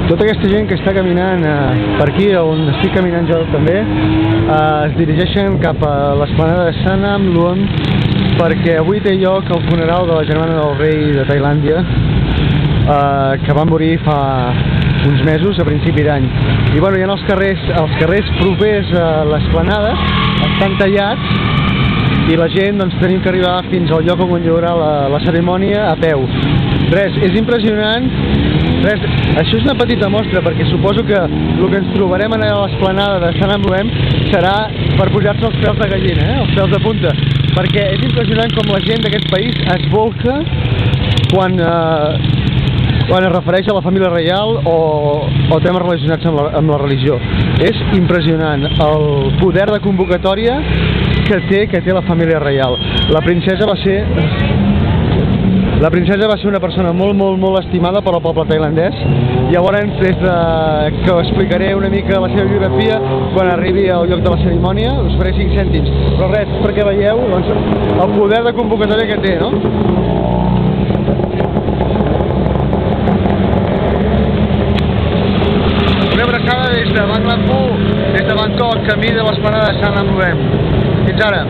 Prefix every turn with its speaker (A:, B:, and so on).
A: Tota aquesta gent que està caminant per aquí, on estic caminant jo també, es dirigeixen cap a l'esplanada de Sanam Luang, perquè avui té lloc el funeral de la germana del rei de Tailàndia, que va morir fa uns mesos, a principi d'any. I bueno, hi ha els carrers propers a l'esplanada, estan tallats, i la gent doncs tenim que arribar fins al lloc on hi haurà la cerimònia a peu. Res, és impressionant. Res, això és una petita mostra, perquè suposo que el que ens trobarem allà a l'esplanada de Sanam Luang serà per posar-se els pèls de gallina, els pèls de punta, perquè és impressionant com la gent d'aquest país es volca quan es refereix a la família reial o temes relacionats amb la religió. És impressionant el poder de convocatòria que té la família reial. La princesa va ser una persona molt estimada per al poble tailandès. Llavors, des que us explicaré una mica la seva biografia, quan arribi al lloc de la cerimònia, us faré 5 cèntims. Però res, perquè veieu doncs, el poder de convocatòria que té, no? Una abraçada des de Bang Lampu, des de Bangkok, camí de l'esplanada de Sanam Luang. Fins ara!